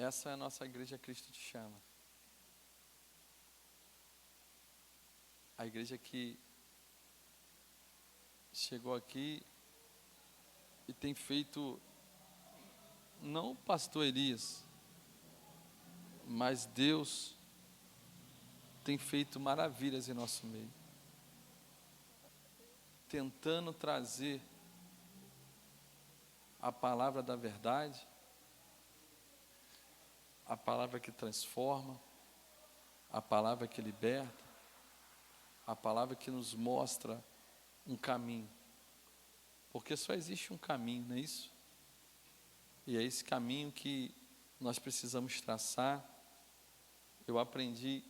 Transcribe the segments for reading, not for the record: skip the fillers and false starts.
Essa é a nossa igreja Cristo te chama. A igreja que chegou aqui e tem feito, não o pastor Elias, mas Deus tem feito maravilhas em nosso meio, tentando trazer a palavra da verdade, a palavra que transforma, a palavra que liberta, a palavra que nos mostra um caminho, porque só existe um caminho, não é isso? E é esse caminho que nós precisamos traçar. Eu aprendi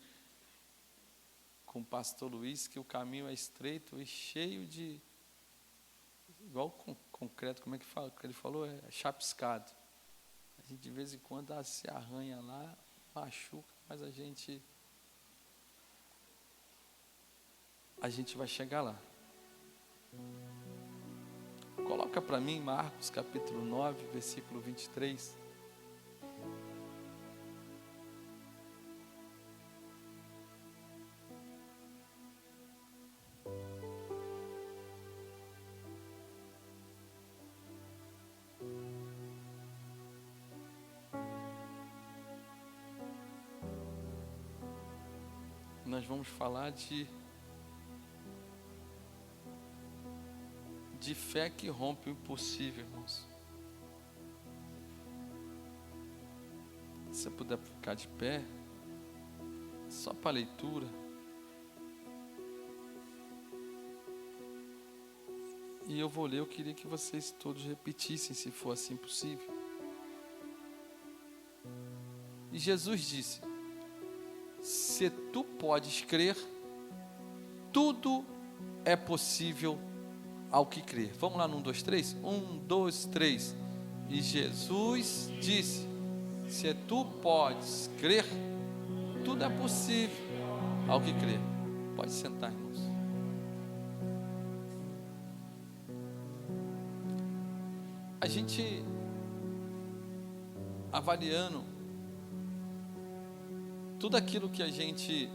com o pastor Luiz que o caminho é estreito e cheio de, igual concreto, como é que fala? O que ele falou é chapiscado. A gente de vez em quando se arranha lá, machuca, mas a gente vai chegar lá. Coloca para mim Marcos capítulo 9, versículo 23. Nós vamos falar de fé que rompe o impossível, irmãos. Se você puder ficar de pé, só para a leitura. E eu vou ler, eu queria que vocês todos repetissem, se for assim possível. E Jesus disse: se tu podes crer, tudo é possível ao que crer. Vamos lá no 1, 2, 3? 1, 2, 3. E Jesus disse: se tu podes crer, tudo é possível ao que crer. Pode sentar, irmãos. A gente avaliando tudo aquilo que a gente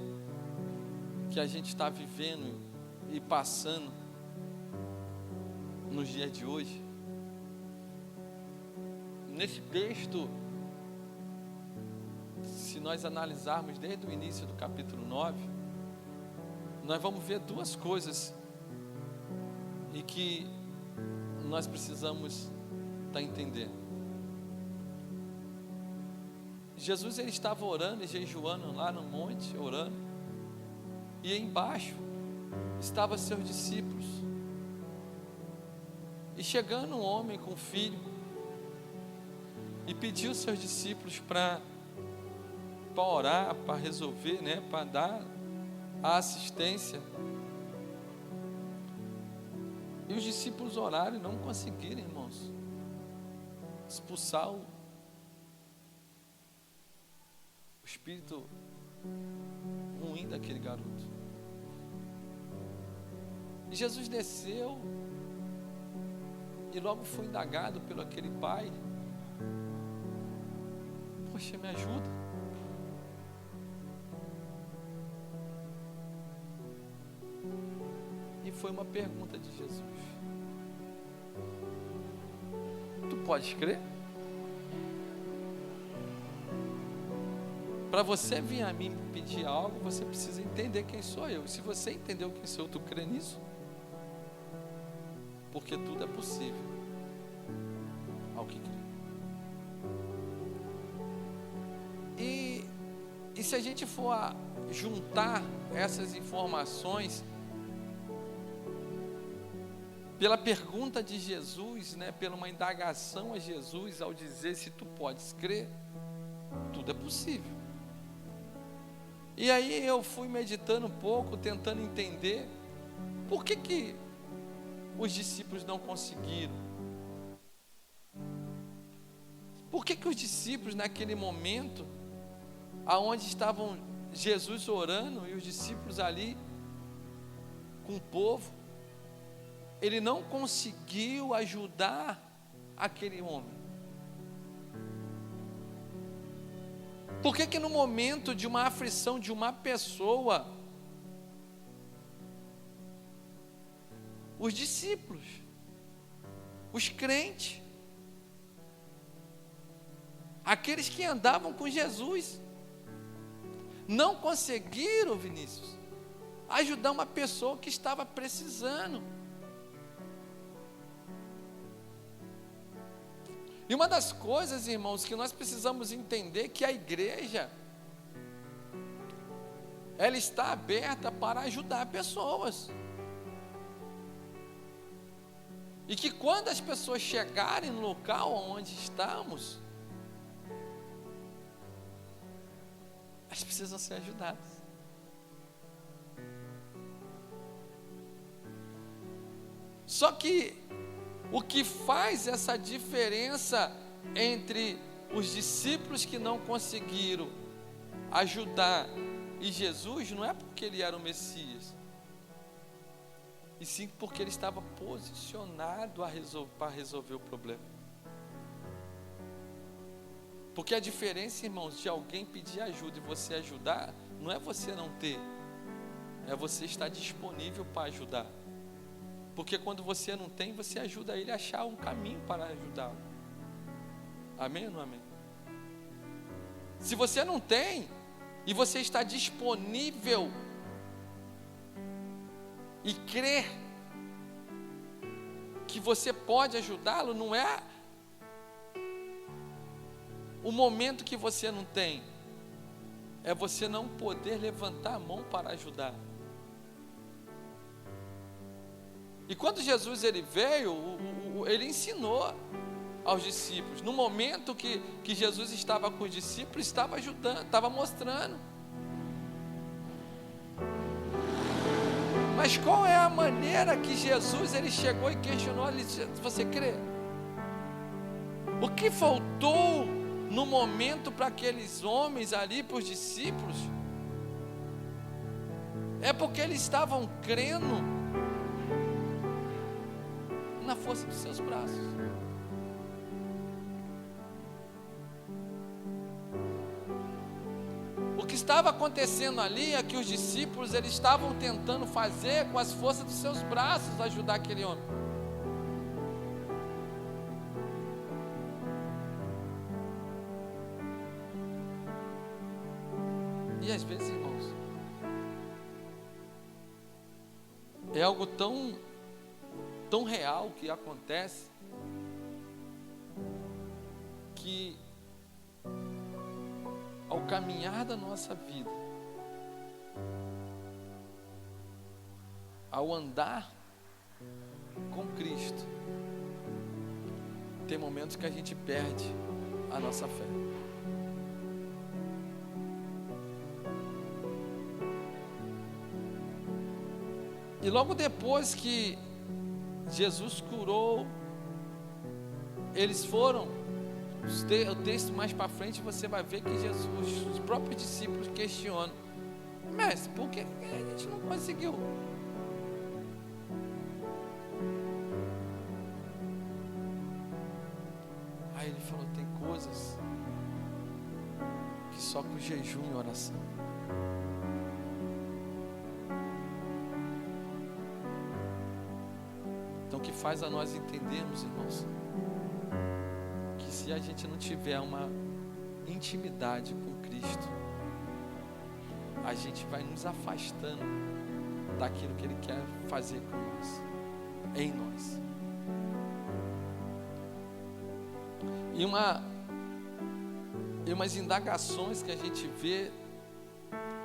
está vivendo e passando nos dias de hoje, nesse texto, se nós analisarmos desde o início do capítulo 9, nós vamos ver duas coisas e que nós precisamos estar entendendo. Jesus, ele estava orando e jejuando lá no monte, orando, e embaixo estavam seus discípulos. E chegando um homem com um filho e pediu aos seus discípulos para orar, para resolver, para dar a assistência. E os discípulos oraram e não conseguiram, irmãos, expulsar o espírito ruim daquele garoto. E Jesus desceu e logo foi indagado pelo aquele pai: poxa, me ajuda. E foi uma pergunta de Jesus: tu podes crer? Para você vir a mim pedir algo, você precisa entender quem sou eu. E se você entendeu quem sou eu, tu crê nisso? Porque tudo é possível ao que crê. E se a gente for juntar essas informações, pela pergunta de Jesus, pela uma indagação a Jesus, ao dizer se tu podes crer, tudo é possível. E aí eu fui meditando um pouco, tentando entender por que os discípulos não conseguiram. Por que os discípulos naquele momento, aonde estavam Jesus orando e os discípulos ali com o povo, ele não conseguiu ajudar aquele homem? Por que que no momento de uma aflição de uma pessoa, os discípulos, os crentes, aqueles que andavam com Jesus, não conseguiram, Vinícius, ajudar uma pessoa que estava precisando? E uma das coisas, irmãos, que nós precisamos entender, que a igreja, ela está aberta para ajudar pessoas. E que quando as pessoas chegarem no local onde estamos, elas precisam ser ajudadas. Só que o que faz essa diferença entre os discípulos que não conseguiram ajudar e Jesus não é porque ele era o Messias, e sim porque ele estava posicionado para resolver o problema. Porque a diferença, irmãos, de alguém pedir ajuda e você ajudar, não é você não ter, é você estar disponível para ajudar. Porque quando você não tem, você ajuda ele a achar um caminho para ajudá-lo. Amém ou não amém? Se você não tem, e você está disponível, e crer que você pode ajudá-lo, não é o momento que você não tem, é você não poder levantar a mão para ajudar. E quando Jesus ele veio, ele ensinou aos discípulos. No momento que Jesus estava com os discípulos, estava ajudando, estava mostrando. Mas qual é a maneira que Jesus ele chegou e questionou? Ele disse: você crê? O que faltou no momento para aqueles homens ali, para os discípulos? É porque eles estavam crendo na força dos seus braços. O que estava acontecendo ali é que os discípulos eles estavam tentando fazer com as forças dos seus braços ajudar aquele homem. E às vezes, irmãos, é algo tão real que acontece, que ao caminhar da nossa vida, ao andar com Cristo, tem momentos que a gente perde a nossa fé. E logo depois que Jesus curou, eles foram, o texto mais para frente você vai ver que os próprios discípulos questionam: mestre, por que a gente não conseguiu? Aí ele falou: tem coisas que só com jejum e oração. Então, o que faz a nós entendermos, irmãos, que se a gente não tiver uma intimidade com Cristo, a gente vai nos afastando daquilo que Ele quer fazer com nós, em nós. E umas indagações que a gente vê,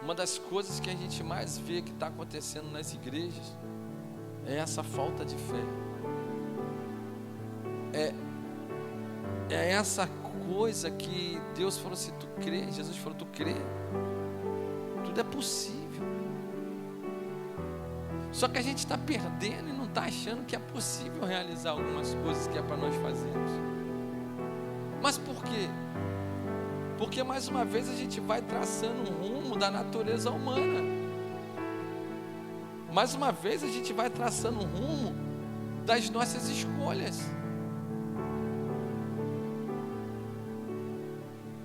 uma das coisas que a gente mais vê que está acontecendo nas igrejas, é essa falta de fé. É essa coisa que Deus falou assim: tu crê? Jesus falou: tu crê? Tudo é possível. Só que a gente está perdendo e não está achando que é possível realizar algumas coisas que é para nós fazermos. Mas por quê? Porque mais uma vez a gente vai traçando um rumo da natureza humana. Mais uma vez a gente vai traçando um rumo das nossas escolhas.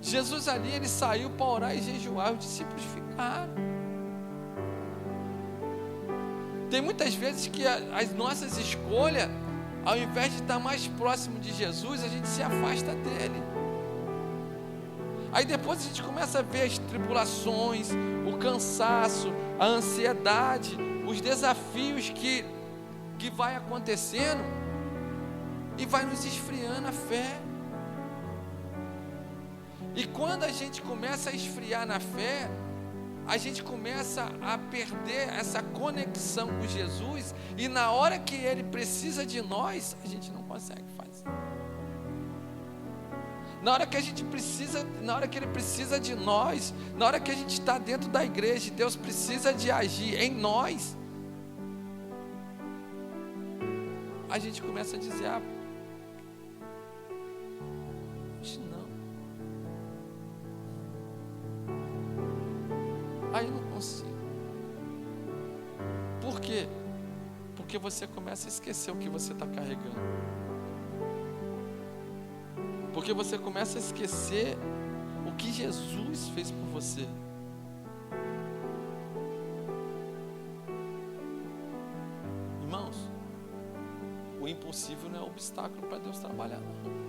Jesus ali, ele saiu para orar e jejuar, os discípulos ficaram. Tem muitas vezes que as nossas escolhas, ao invés de estar mais próximo de Jesus, a gente se afasta dele. Aí depois a gente começa a ver as tribulações, o cansaço, a ansiedade, os desafios que vai acontecendo e vai nos esfriando a fé. E quando a gente começa a esfriar na fé, a gente começa a perder essa conexão com Jesus, e na hora que Ele precisa de nós, a gente não consegue fazer. Na hora que Ele precisa de nós, na hora que a gente está dentro da igreja, Deus precisa de agir em nós, a gente começa a dizer, hoje não. Aí não consigo. Por quê? Porque você começa a esquecer o que você está carregando. Porque você começa a esquecer o que Jesus fez por você. Irmãos, o impossível não é obstáculo para Deus trabalhar, não.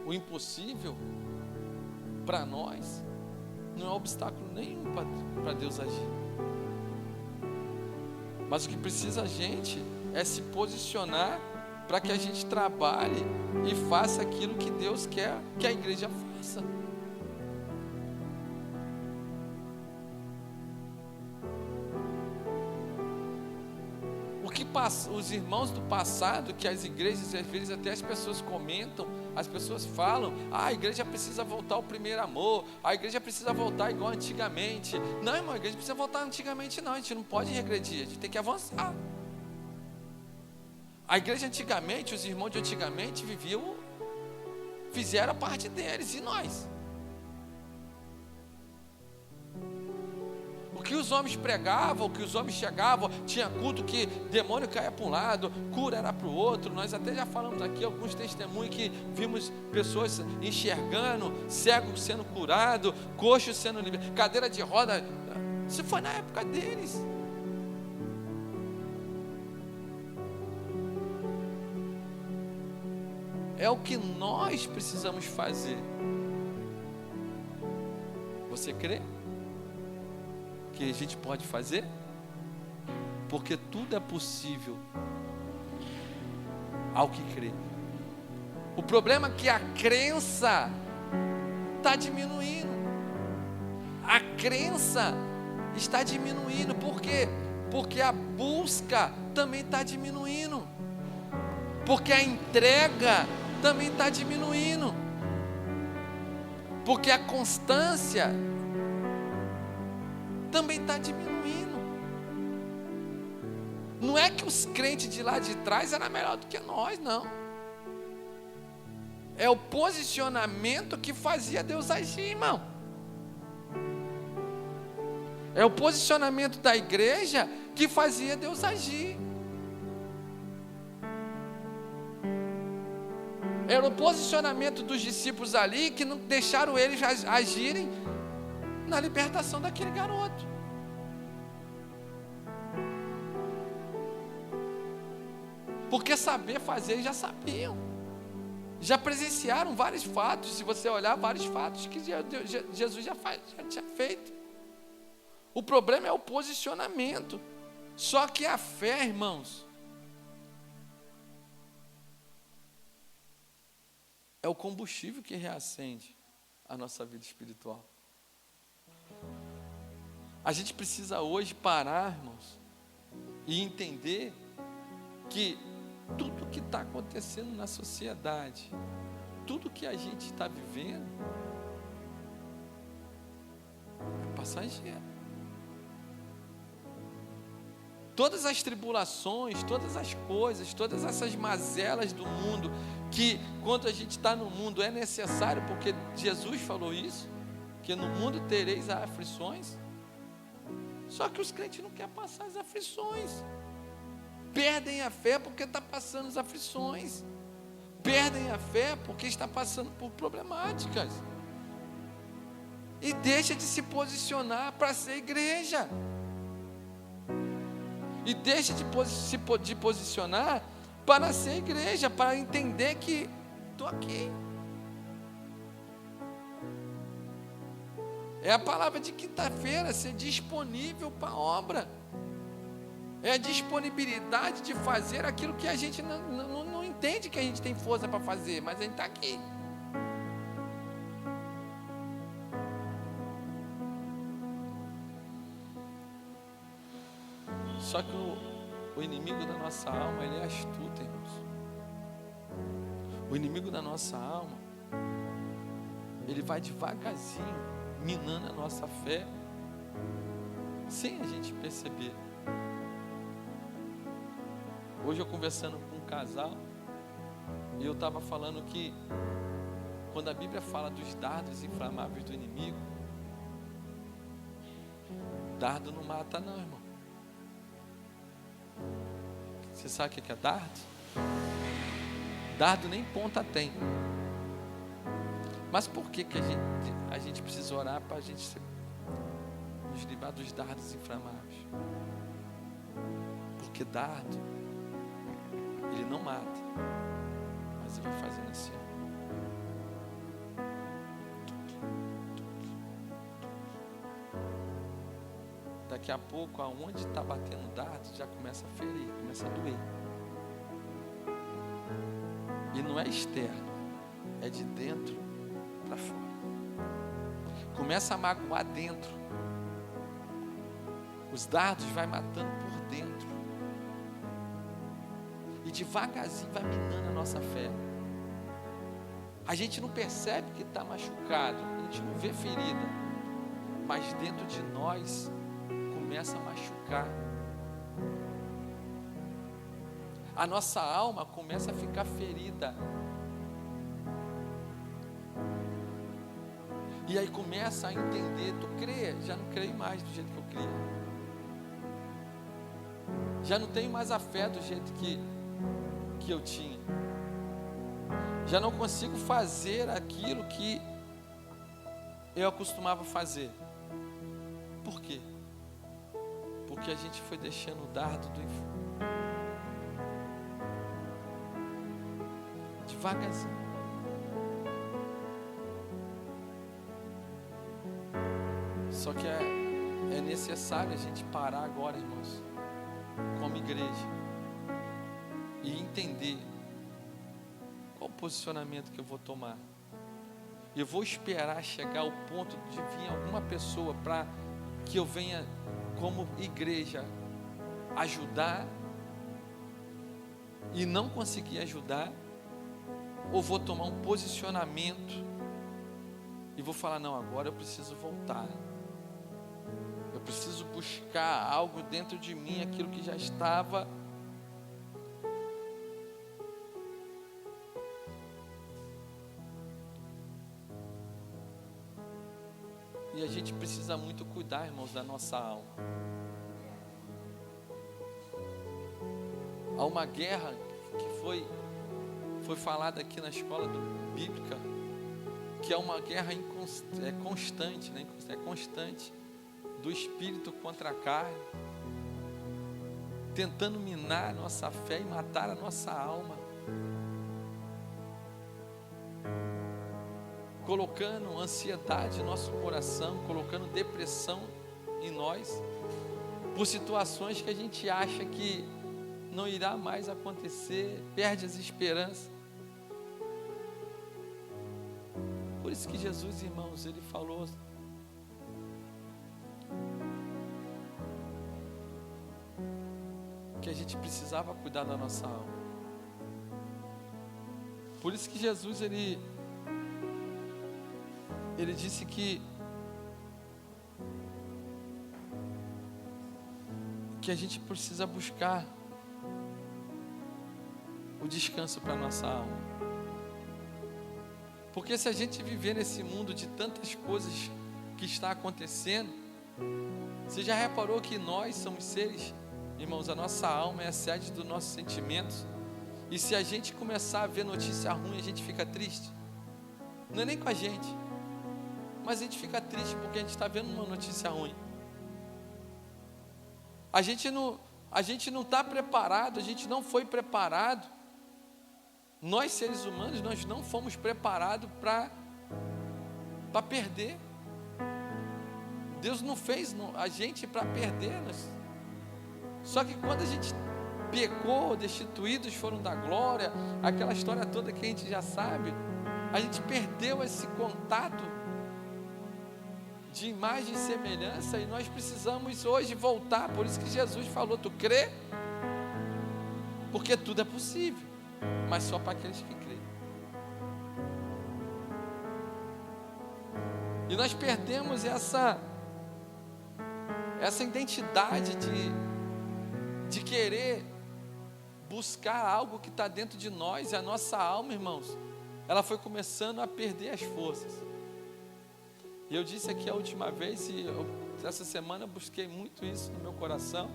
O impossível para nós não é obstáculo nenhum para Deus agir. Mas o que precisa a gente é se posicionar para que a gente trabalhe e faça aquilo que Deus quer que a igreja faça. Os irmãos do passado, que as igrejas, às vezes até as pessoas comentam, as pessoas falam, a igreja precisa voltar ao primeiro amor, a igreja precisa voltar igual antigamente. Não, irmão, a igreja precisa voltar antigamente não, a gente não pode regredir, a gente tem que avançar. A igreja antigamente, os irmãos de antigamente fizeram a parte deles, e nós? O que os homens pregavam, o que os homens chegavam, tinha culto que demônio caía para um lado, cura era para o outro. Nós até já falamos aqui alguns testemunhos que vimos pessoas enxergando, cego sendo curado, coxo sendo liberto, cadeira de roda. Isso foi na época deles. É o que nós precisamos fazer. Você crê que a gente pode fazer? Porque tudo é possível ao que crê. O problema é que a crença está diminuindo. A crença está diminuindo. Por quê? Porque a busca também está diminuindo. Porque a entrega também está diminuindo. Porque a constância também está diminuindo. Não é que os crentes de lá de trás eram melhor do que nós, não. É o posicionamento que fazia Deus agir, irmão. É o posicionamento da igreja que fazia Deus agir. Era o posicionamento dos discípulos ali que não deixaram eles agirem na libertação daquele garoto. Porque saber fazer, eles já sabiam. Já presenciaram vários fatos. Se você olhar, vários fatos que Jesus já tinha feito. O problema é o posicionamento. Só que a fé, irmãos, é o combustível que reacende a nossa vida espiritual. A gente precisa hoje parar, irmãos, e entender que tudo que está acontecendo na sociedade, tudo que a gente está vivendo, é passageiro. Todas as tribulações, todas as coisas, todas essas mazelas do mundo, que quando a gente está no mundo é necessário, porque Jesus falou isso, que no mundo tereis aflições. Só que os crentes não querem passar as aflições. Perdem a fé porque está passando as aflições. perdem a fé porque está passando por problemáticas. E deixa de se posicionar para ser igreja. E deixa de posicionar para ser igreja, para entender que estou aqui. É a palavra de quinta-feira, ser disponível para a obra. É a disponibilidade de fazer aquilo que a gente não entende que a gente tem força para fazer, mas a gente está aqui. Só que o inimigo da nossa alma, ele é astuto, irmãos. O inimigo da nossa alma, ele vai devagarzinho, minando a nossa fé, sem a gente perceber. Hoje eu conversando com um casal, e eu estava falando que, quando a Bíblia fala dos dardos inflamáveis do inimigo, dardo não mata não, irmão. Você sabe o que é dardo? Dardo nem ponta tem. Mas por que a gente precisa orar para a gente nos livrar dos dardos inflamáveis? Porque dardo, ele não mata, mas ele vai fazendo assim. Daqui a pouco, aonde está batendo o dardo, já começa a ferir, começa a doer. E não é externo, é de dentro para fora. Começa a magoar dentro. Os dardos vai matando por dentro. E devagarzinho vai minando a nossa fé. A gente não percebe que está machucado, a gente não vê ferida, mas dentro de nós começa a machucar. A nossa alma começa a ficar ferida. E aí começa a entender, tu crê? Já não creio mais do jeito que eu cria. Já não tenho mais a fé do jeito que eu tinha. Já não consigo fazer aquilo que eu acostumava fazer. Por quê? Porque a gente foi deixando o dardo do inferno devagarzinho. Só que é necessário a gente parar agora, irmãos, como igreja, e entender qual o posicionamento que eu vou tomar. Eu vou esperar chegar ao ponto de vir alguma pessoa para que eu venha, como igreja, ajudar e não conseguir ajudar, ou vou tomar um posicionamento e vou falar, não, agora eu preciso voltar. Eu preciso buscar algo dentro de mim, aquilo que já estava. E a gente precisa muito cuidar, irmãos, da nossa alma. Há uma guerra que foi falada aqui na escola bíblica, que é uma guerra constante, né? É constante, do espírito contra a carne, tentando minar a nossa fé e matar a nossa alma, colocando ansiedade no nosso coração, colocando depressão em nós, por situações que a gente acha que não irá mais acontecer, perde as esperanças. Por isso que Jesus, irmãos, ele falou que a gente precisava cuidar da nossa alma. Por isso que Jesus, ele disse que a gente precisa buscar o descanso para a nossa alma. Porque se a gente viver nesse mundo de tantas coisas que está acontecendo, você já reparou que nós somos seres, irmãos, a nossa alma é a sede dos nossos sentimentos, E se a gente começar a ver notícia ruim, a gente fica triste. Não é nem com a gente, mas a gente fica triste porque a gente está vendo uma notícia ruim. A gente não está preparado, a gente não foi preparado. Nós, seres humanos, nós não fomos preparados para perder. Deus não fez a gente para perder. Só que quando a gente pecou, destituídos foram da glória, aquela história toda que a gente já sabe, a gente perdeu esse contato de imagem e semelhança, e nós precisamos hoje voltar. Por isso que Jesus falou: tu crê? Porque tudo é possível, mas só para aqueles que creem. E nós perdemos essa identidade de querer buscar algo que está dentro de nós. E a nossa alma, irmãos, ela foi começando a perder as forças. E eu disse aqui a última vez, e essa semana eu busquei muito isso no meu coração,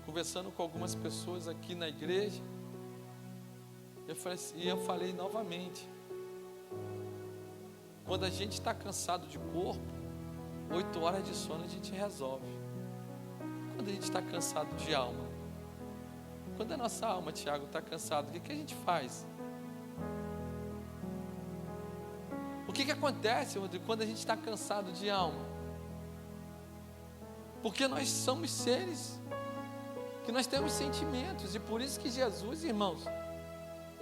conversando com algumas pessoas aqui na igreja. Eu falei novamente: quando a gente está cansado de corpo, 8 horas de sono a gente resolve. Quando a gente está cansado de alma, quando a nossa alma, Tiago, está cansada, o que a gente faz? O que acontece, Rodrigo, quando a gente está cansado de alma? Porque nós somos seres que nós temos sentimentos, e por isso que Jesus, irmãos,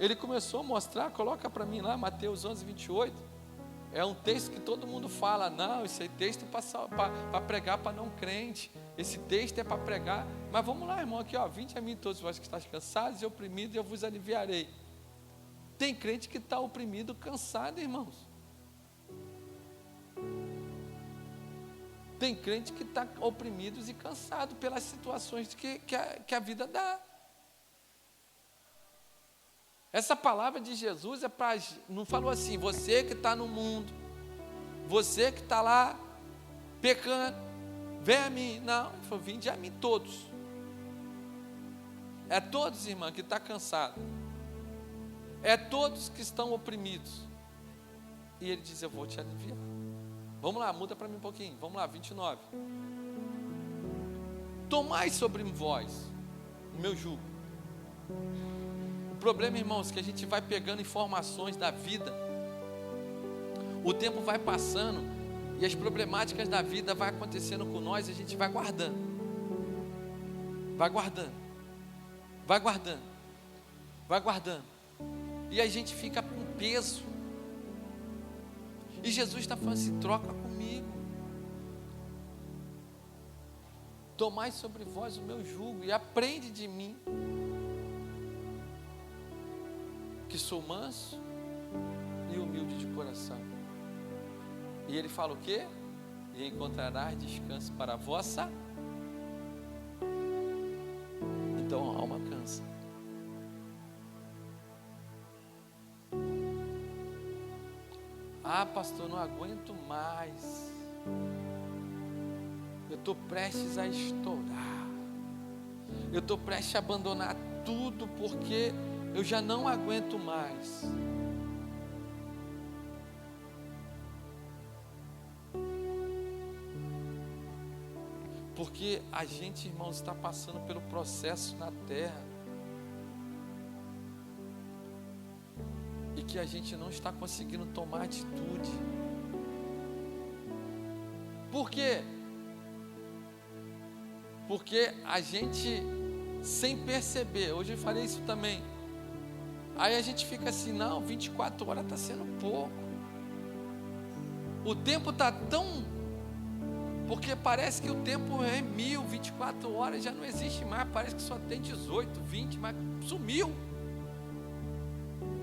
ele começou a mostrar. Coloca para mim lá, Mateus 11, 28, é um texto que todo mundo fala: não, esse texto é para pregar para não crente, esse texto é para pregar, mas vamos lá, irmão, aqui ó: vinde a mim todos vós que estáis cansados e oprimidos, e eu vos aliviarei. Tem crente que está oprimido, cansado, irmãos. Tem crente que está oprimido e cansado pelas situações que a vida dá. Essa palavra de Jesus é para, não falou assim: você que está no mundo, você que está lá pecando, vem a mim. Não, ele falou: vinde a mim todos. É todos, irmã, que está cansado. É todos que estão oprimidos. E ele diz: eu vou te aliviar. Vamos lá, muda para mim um pouquinho. Vamos lá, 29. Tomai sobre vós o meu jugo. O problema, irmãos, é que a gente vai pegando informações da vida. O tempo vai passando e as problemáticas da vida vai acontecendo com nós, e a gente vai guardando. Vai guardando. Vai guardando. Vai guardando. E a gente fica com peso. E Jesus está falando assim: troca comigo. Tomai sobre vós o meu jugo e aprende de mim, que sou manso e humilde de coração. E ele fala o quê? E encontrarás descanso para a vossa. Então a alma cansa. Ah, pastor, não aguento mais. Eu estou prestes a estourar. Eu estou prestes a abandonar tudo porque eu já não aguento mais. Porque a gente, irmãos, está passando pelo processo na terra, e que a gente não está conseguindo tomar atitude. Por quê? Porque a gente, sem perceber, hoje eu falei isso também, aí a gente fica assim: não, 24 horas está sendo pouco. O tempo está tão... Porque parece que o tempo é 24 horas, já não existe mais, parece que só tem 18, 20, mas sumiu.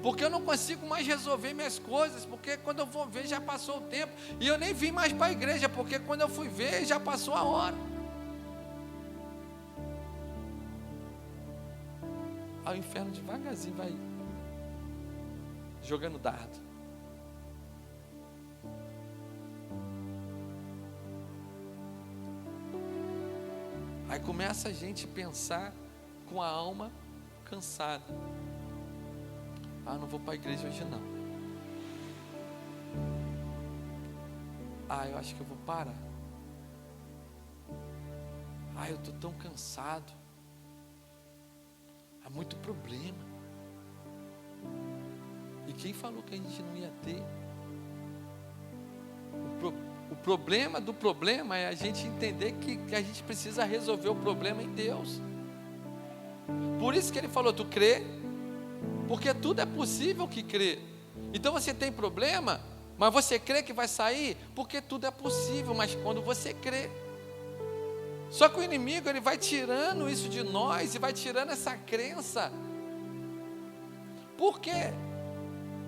Porque eu não consigo mais resolver minhas coisas, porque quando eu vou ver já passou o tempo, e eu nem vim mais para a igreja, porque quando eu fui ver já passou a hora. Aí o inferno devagarzinho vai jogando dardo. Aí começa a gente pensar com a alma cansada. não vou para a igreja hoje não. Eu acho que eu vou parar. Eu estou tão cansado. Há muito problema. E quem falou que a gente não ia ter? O problema do problema é a gente entender que a gente precisa resolver o problema em Deus. Por isso que ele falou, tu crê? Porque tudo é possível que crê. Então você tem problema, mas você crê que vai sair? Porque tudo é possível, mas quando você crê. Só que o inimigo, ele vai tirando isso de nós e vai tirando essa crença. Por quê?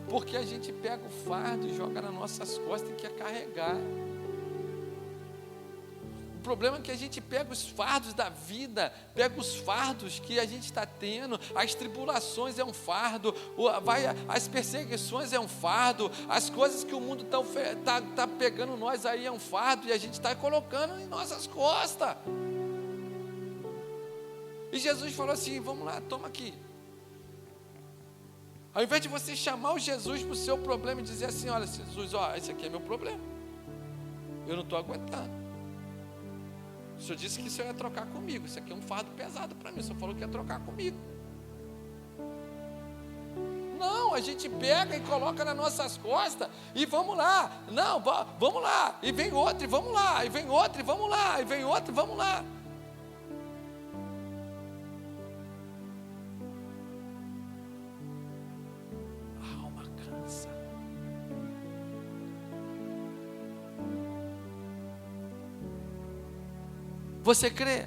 Porque a gente pega o fardo e joga nas nossas costas e quer carregar. O problema é que a gente pega os fardos da vida, pega os fardos que a gente está tendo, as tribulações é um fardo, as perseguições é um fardo, as coisas que o mundo está pegando nós aí é um fardo, e a gente está colocando em nossas costas. E Jesus falou assim, vamos lá, toma aqui. Ao invés de você chamar o Jesus para o seu problema e dizer assim, olha Jesus, esse aqui é meu problema, eu não estou aguentando. O senhor disse que o senhor ia trocar comigo, isso aqui é um fardo pesado para mim, o senhor falou que ia trocar comigo. Não, a gente pega e coloca nas nossas costas e vamos lá, vamos lá, e vem outro e vamos lá, e vem outro e vamos lá, e vem outro e vamos lá. Você crê?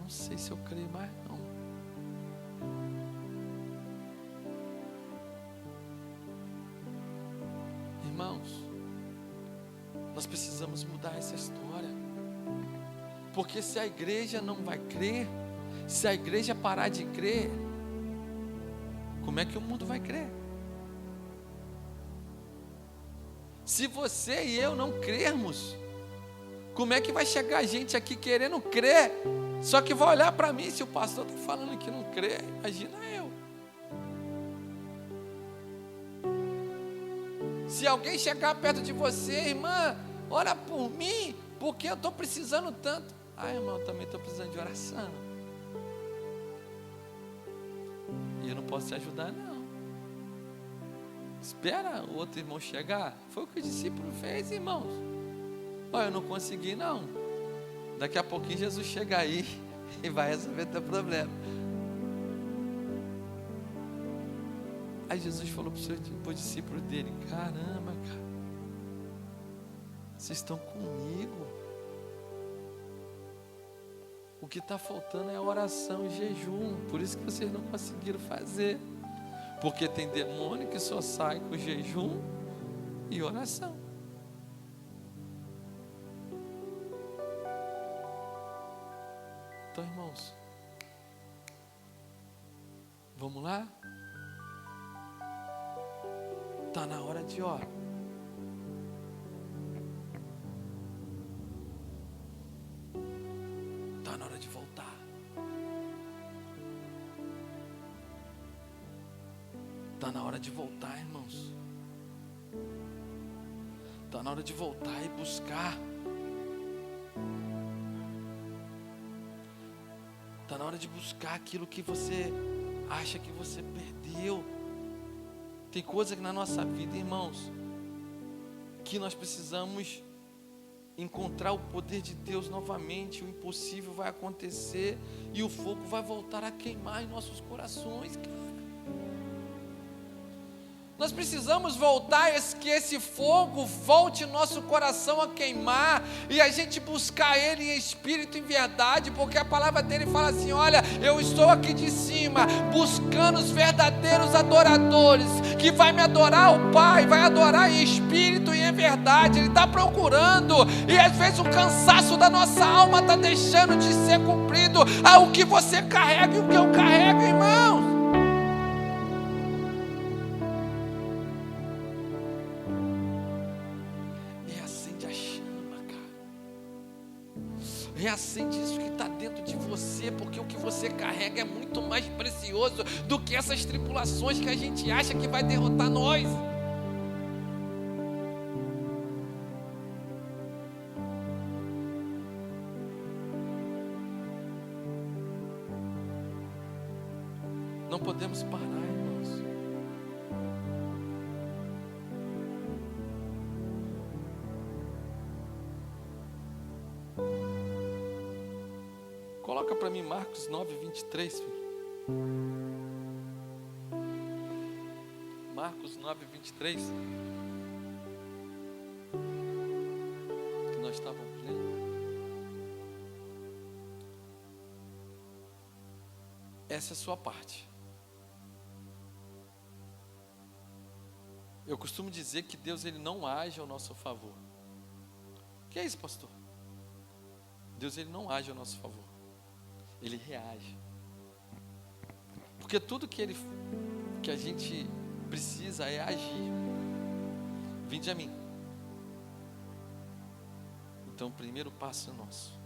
Não sei se eu creio mais não. Irmãos, nós precisamos mudar essa história. Porque se a igreja não vai crer, se a igreja parar de crer, como é que o mundo vai crer? Se você e eu não crermos, como é que vai chegar gente aqui querendo crer, só que vai olhar para mim, se o pastor está falando que não crê, imagina eu. Se alguém chegar perto de você, irmã, ora por mim, porque eu estou precisando tanto. Irmão, eu também estou precisando de oração. E eu não posso te ajudar não. Espera o outro irmão chegar. Foi o que o discípulo fez, irmãos. Eu não consegui não. Daqui a pouquinho Jesus chega aí e vai resolver teu problema. Aí Jesus falou para o discípulo dele, caramba, cara, vocês estão comigo. O que está faltando é a oração e jejum. Por isso que vocês não conseguiram fazer. Porque tem demônio que só sai com jejum e oração. Então, irmãos, vamos lá? Está na hora de orar. Está na hora de voltar. Está na hora de voltar, irmãos. Está na hora de voltar e buscar. Está na hora de buscar aquilo que você acha que você perdeu. Tem coisa que na nossa vida, irmãos, que nós precisamos encontrar o poder de Deus novamente. O impossível vai acontecer e o fogo vai voltar a queimar em nossos corações, cara. Nós precisamos voltar, que esse fogo volte nosso coração a queimar, e a gente buscar Ele em espírito e em verdade, porque a palavra dele fala assim, olha, eu estou aqui de cima, buscando os verdadeiros adoradores, que vai me adorar o Pai, vai adorar em espírito e em verdade. Ele está procurando, e às vezes o cansaço da nossa alma está deixando de ser cumprido. O que você carrega e o que eu carrego, irmãos. Reacende isso que está dentro de você, porque o que você carrega é muito mais precioso do que essas tribulações que a gente acha que vai derrotar nós. Não podemos parar, irmãos. Coloca para mim Marcos 9, 23, filho. Marcos 9, 23. Que nós estávamos lendo. Essa é a sua parte. Eu costumo dizer que Deus ele não age ao nosso favor. O que é isso, pastor? Deus ele não age ao nosso favor. Ele reage. Porque tudo que a gente precisa é agir. Vinde a mim. Então o primeiro passo é nosso.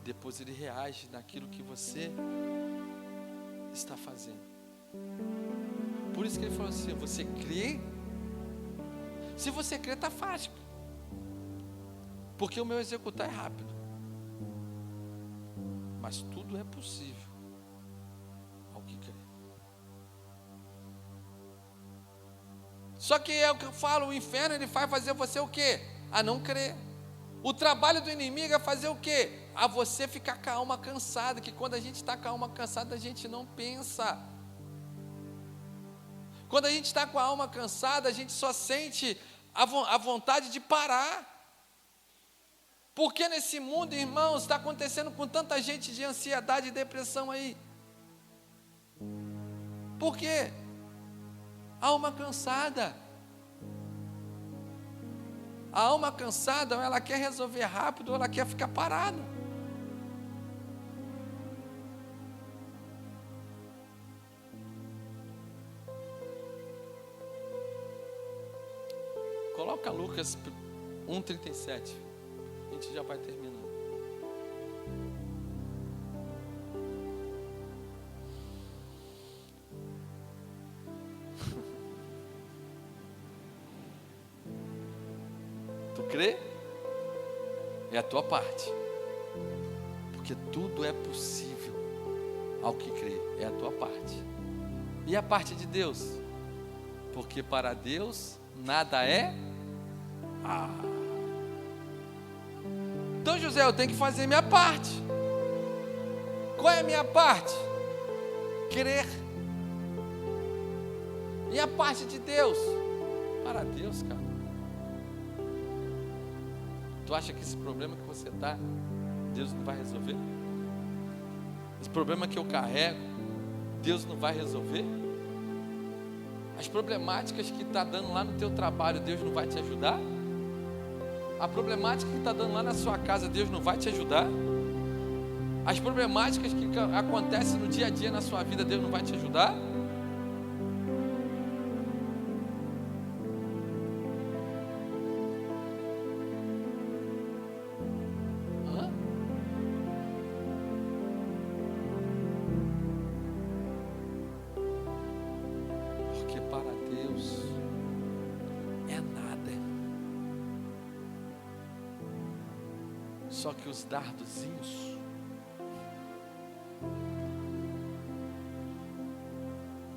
Depois ele reage naquilo que você está fazendo. Por isso que ele falou assim: você crê? Se você crê, está fácil. Porque o meu executar é rápido. Mas tudo é possível ao que crê. Só que é o que eu falo, o inferno ele faz fazer você o quê? A não crer. O trabalho do inimigo é fazer o quê? A você ficar com a alma cansada, que quando a gente está com a alma cansada, a gente não pensa. Quando a gente está com a alma cansada, a gente só sente a vontade de parar. Porque nesse mundo, irmãos, está acontecendo com tanta gente de ansiedade e depressão aí. Por quê? Alma cansada. A alma cansada, ou ela quer resolver rápido, ou ela quer ficar parada. Coloca Lucas 1,37. A gente já vai terminando. Tu crê? É a tua parte. Porque tudo é possível ao que crê. É a tua parte. E a parte de Deus? Porque para Deus nada é. Então, José, eu tenho que fazer minha parte. Qual é a minha parte? Crer. E a parte de Deus? Para Deus, cara. Tu acha que esse problema que você está, Deus não vai resolver? Esse problema que eu carrego, Deus não vai resolver? As problemáticas que está dando lá no teu trabalho, Deus não vai te ajudar? A problemática que está dando lá na sua casa, Deus não vai te ajudar? As problemáticas que acontecem no dia a dia na sua vida, Deus não vai te ajudar? Hã? Porque para Deus é nada. Só que os dardozinhos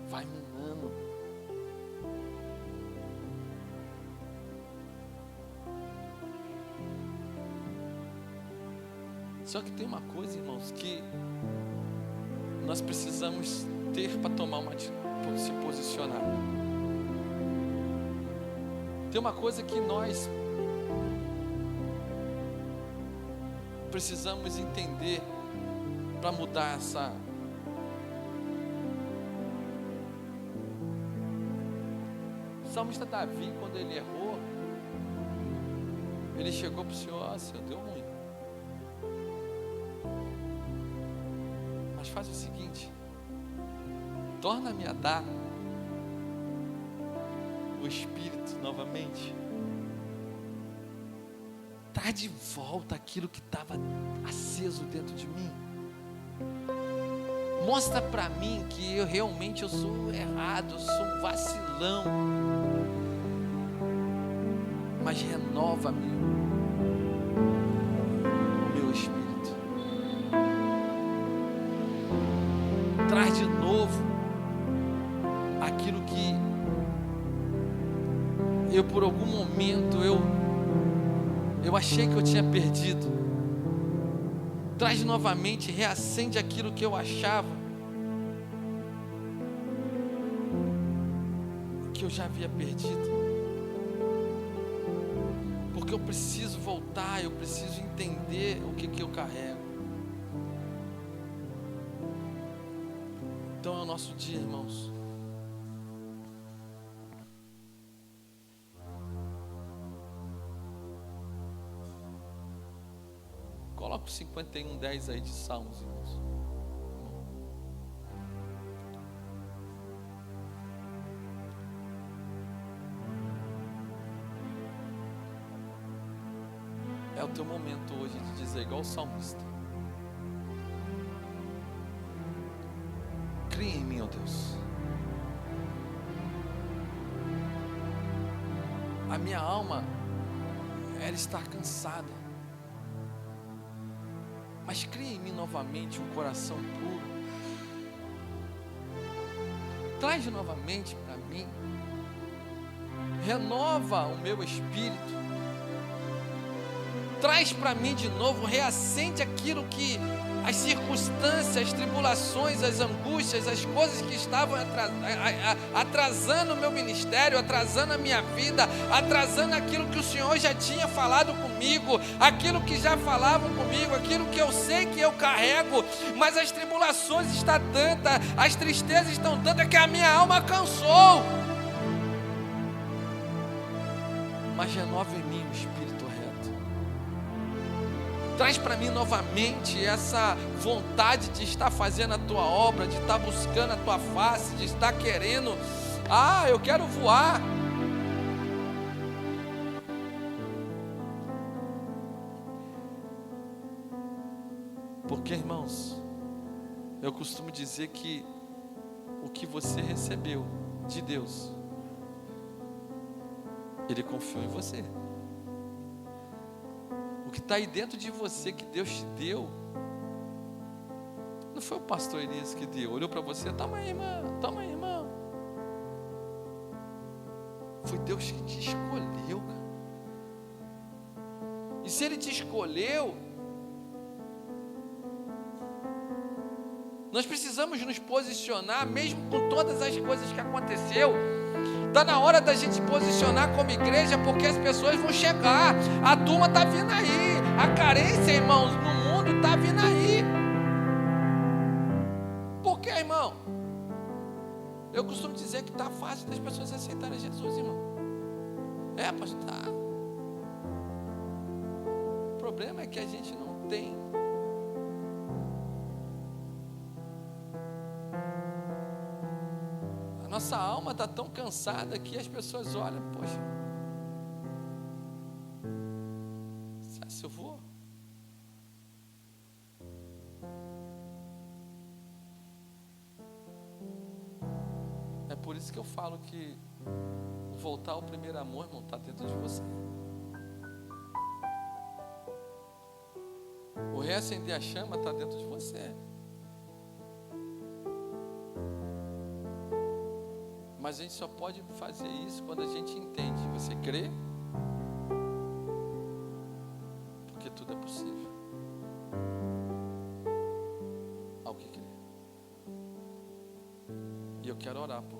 vai minando. Só que tem uma coisa, irmãos, que nós precisamos ter para tomar se posicionar. Tem uma coisa que nós precisamos entender para mudar essa. O salmista Davi, quando ele errou, ele chegou para o Senhor: ó, Senhor, deu ruim. Mas faz o seguinte: torna-me a dar o Espírito novamente. traz de volta aquilo que estava aceso dentro de mim. Mostra para mim que eu realmente sou errado, eu sou um vacilão. Mas renova-me o meu espírito. Traz de novo aquilo que eu por algum momento eu achei que eu tinha perdido. Traz novamente, reacende aquilo que eu achava que eu já havia perdido. Porque eu preciso voltar, eu preciso entender o que eu carrego. Então é o nosso dia, irmãos. Coloca o 51:10 aí de Salmos, irmãos. É o teu momento hoje de dizer igual o salmista: cria em mim, ó Deus. A minha alma, ela está cansada, mas cria em mim novamente um coração puro. Traz novamente para mim, renova o meu espírito. Traz para mim de novo, reacende aquilo que as circunstâncias, as tribulações, as angústias, as coisas que estavam atrasando o meu ministério, atrasando a minha vida, atrasando aquilo que o Senhor já tinha falado comigo, aquilo que já falavam comigo, aquilo que eu sei que eu carrego, mas as tribulações estão tantas, as tristezas estão tantas que a minha alma cansou. Mas renova em mim o espírito. Traz para mim novamente essa vontade de estar fazendo a tua obra, de estar buscando a tua face, de estar querendo. Eu quero voar. Porque, irmãos, eu costumo dizer que o que você recebeu de Deus, Ele confiou em você. O que está aí dentro de você, que Deus te deu, não foi o pastor Elias que deu, olhou para você: toma aí, irmão, toma aí, irmão. Foi Deus que te escolheu, cara. E se Ele te escolheu, nós precisamos nos posicionar, mesmo com todas as coisas que aconteceu. Está na hora da gente posicionar como igreja, porque as pessoas vão chegar, a turma está vindo aí, a carência, irmãos, no mundo está vindo aí. Por quê, irmão? Eu costumo dizer que está fácil das pessoas aceitarem Jesus, irmão. Pastor, tá. O problema é que a gente não tem nossa alma está tão cansada que as pessoas olham: poxa, será se eu vou? É por isso que eu falo que o voltar ao primeiro amor, irmão, está dentro de você. O reacender a chama está dentro de você. Mas a gente só pode fazer isso quando a gente entende. Você crê? Porque tudo é possível ao que crê. E eu quero orar, pô.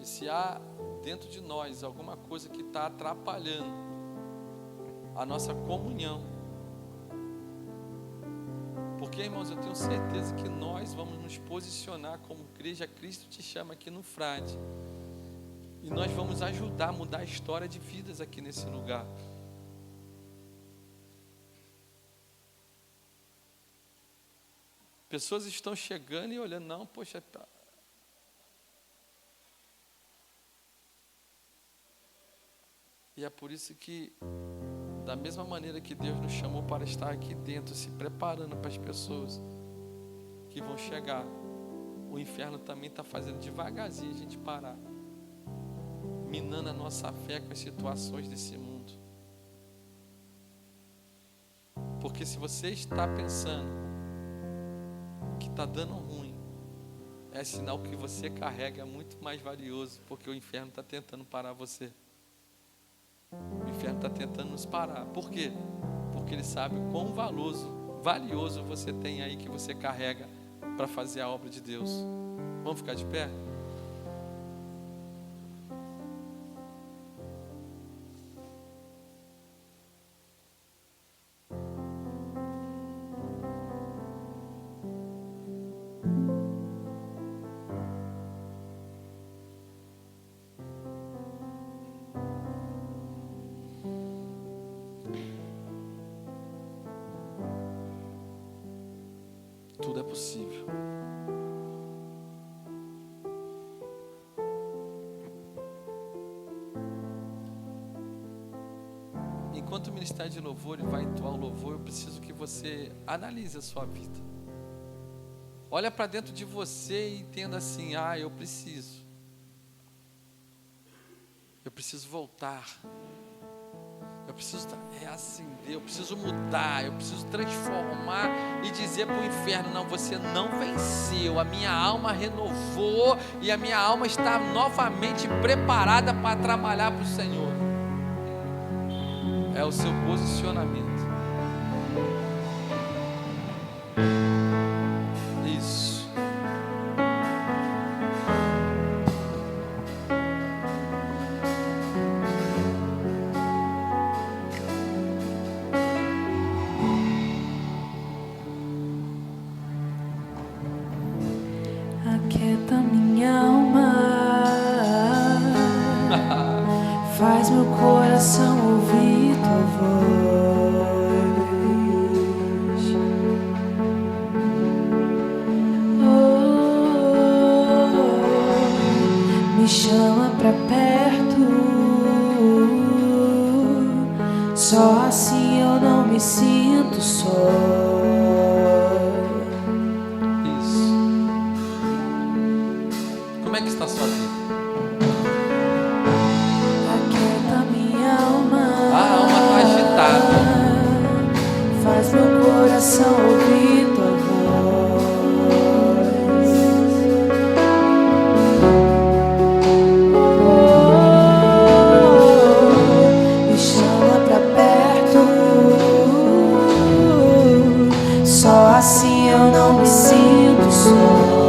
E se há dentro de nós alguma coisa que está atrapalhando a nossa comunhão, porque, irmãos, eu tenho certeza que nós vamos nos posicionar como igreja. Cristo te chama aqui no Frade, e nós vamos ajudar a mudar a história de vidas aqui nesse lugar. Pessoas estão chegando e olhando: não, poxa, E é por isso que, da mesma maneira que Deus nos chamou para estar aqui dentro, se preparando para as pessoas que vão chegar, o inferno também está fazendo devagarzinho a gente parar, minando a nossa fé com as situações desse mundo. Porque se você está pensando que está dando ruim, é sinal que você carrega muito mais valioso, porque o inferno está tentando parar você. O inferno está tentando nos parar. Por quê? Porque ele sabe o quão valioso você tem aí, que você carrega para fazer a obra de Deus. Vamos ficar de pé? Tudo é possível. Enquanto o ministério de louvor vai entoar o louvor, eu preciso que você analise a sua vida. Olha para dentro de você e entenda assim: eu preciso voltar. Eu preciso reacender, eu preciso mudar, eu preciso transformar e dizer para o inferno: não, você não venceu, a minha alma renovou e a minha alma está novamente preparada para trabalhar para o Senhor. É o seu posicionamento. Isso. Aquieta minha alma, faz meu coração ouvir tua voz. Me chama pra perto, só assim eu não me sinto só. Como é que está a sua vida? Aquieta minha alma. A alma está agitada. Faz meu coração ouvir tua voz. Me chama pra perto, só assim eu não me sinto só.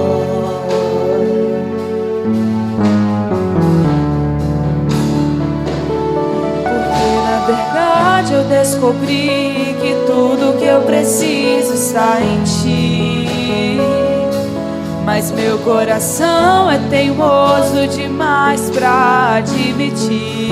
Eu descobri que tudo que eu preciso está em ti, mas meu coração é teimoso demais pra admitir.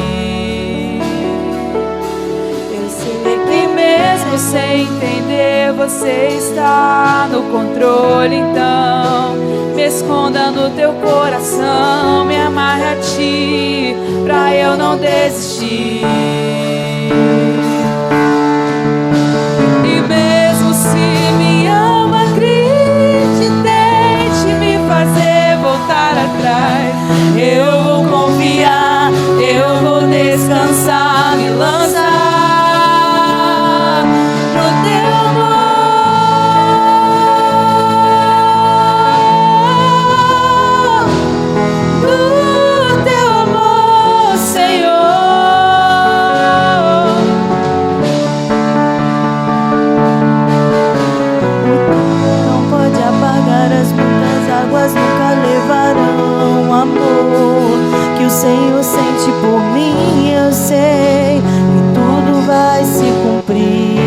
Eu sei que mesmo sem entender você está no controle, então me esconda no teu coração, me amarre a ti pra eu não desistir. E mesmo se minha alma grite, tente me fazer voltar atrás, eu vou confiar, eu vou descansar, me lançar pro teu amor, no teu amor, Senhor. As muitas águas nunca levarão o amor que o Senhor sente por mim. Eu sei que tudo vai se cumprir.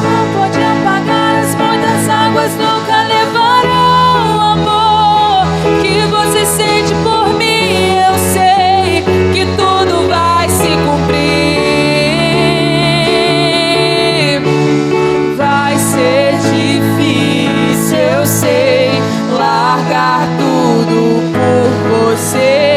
Não pode apagar, as muitas águas nunca levarão o amor que você sente por mim. Eu sei que tudo vai se cumprir. Eu sei largar tudo por você.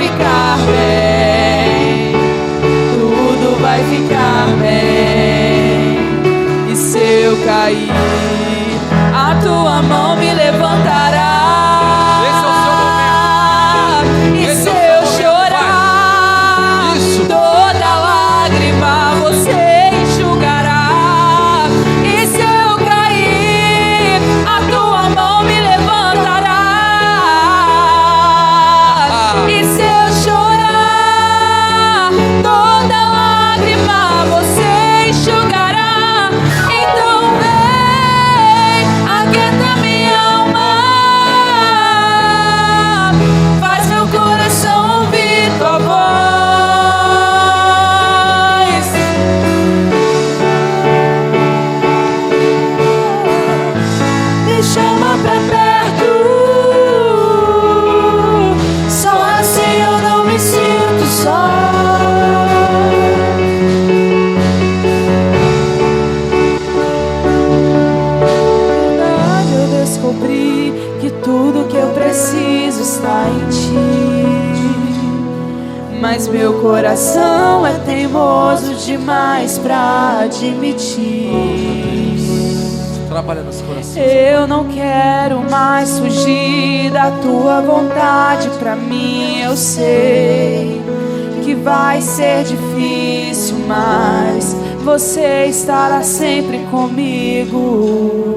ficar bem, tudo vai ficar bem. E se eu cair, a tua mão me levantará. Esse é o seu momento. E Esse se é o eu seu momento, chorar, Isso. toda lágrima você enxugará. E se eu cair, a tua mão me levantará. E se eu chorar, toda lágrima você enxugará. Então vem, aquieta minha alma, faz meu coração ouvir tua voz. Me chama pra perto, só assim eu não me sinto só. Na verdade eu descobri que tudo que eu preciso está em ti, mas meu coração é teimoso demais pra admitir. Trabalha nos corações. Eu não quero mais fugir da tua vontade. Pra mim eu sei que vai ser difícil, mas você estará sempre comigo.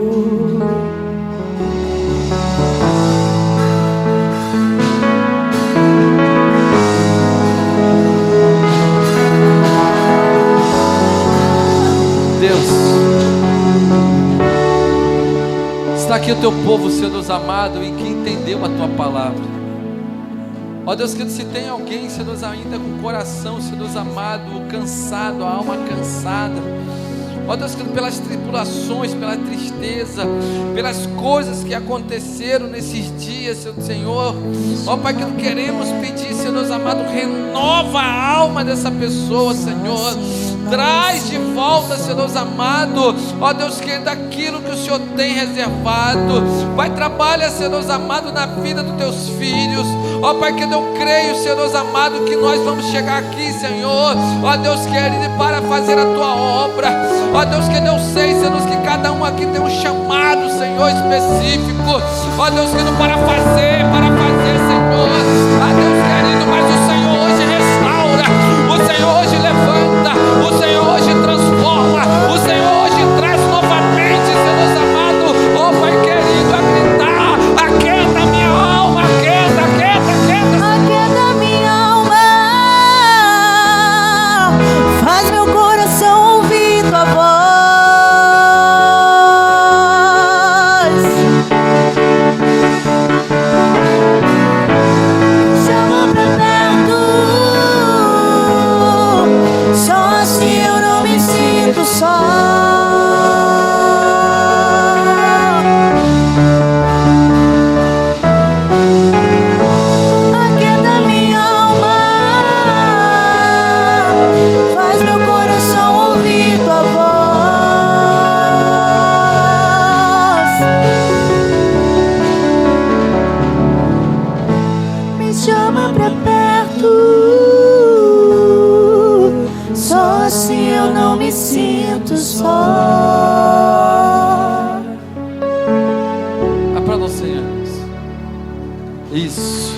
Deus, está aqui o teu povo, Senhor Deus amado, e que entendeu a tua palavra. Ó Deus, que se tem alguém, Senhor Deus, ainda com o coração, Senhor Deus amado, cansado, a alma cansada, ó Deus, que pelas tribulações, pela tristeza, pelas coisas que aconteceram nesses dias, Senhor, ó Pai, que queremos pedir, Senhor Deus amado, renova a alma dessa pessoa, Senhor. Traz de volta, Senhor Deus amado, ó Deus, que daquilo que o Senhor tem reservado. Pai, trabalha, Senhor Deus amado, na vida dos teus filhos. Ó Pai, que eu creio, Senhor Deus amado, que nós vamos chegar aqui, Senhor, ó Deus querido, para fazer a tua obra. Ó Deus, que eu sei, Senhor Deus, que cada um aqui tem um chamado, Senhor, específico. Ó Deus, que não para fazer, Senhor. Ó Deus querido, mas o Senhor hoje restaura, o Senhor hoje levanta, o Senhor hoje transforma, o Senhor hoje traz novamente, Senhor Deus amado, ó Pai querido, a gritar: aquieta minha alma, aquieta, aquieta, aquieta. Aquieta minha alma, faz meu coração ouvir tua voz. Chama pra perto, só assim eu não me sinto só. Aquieta minha alma, faz meu coração ouvir tua voz. Me chama pra perto, só assim eu não me sinto só. Aplauda o Senhor. Isso.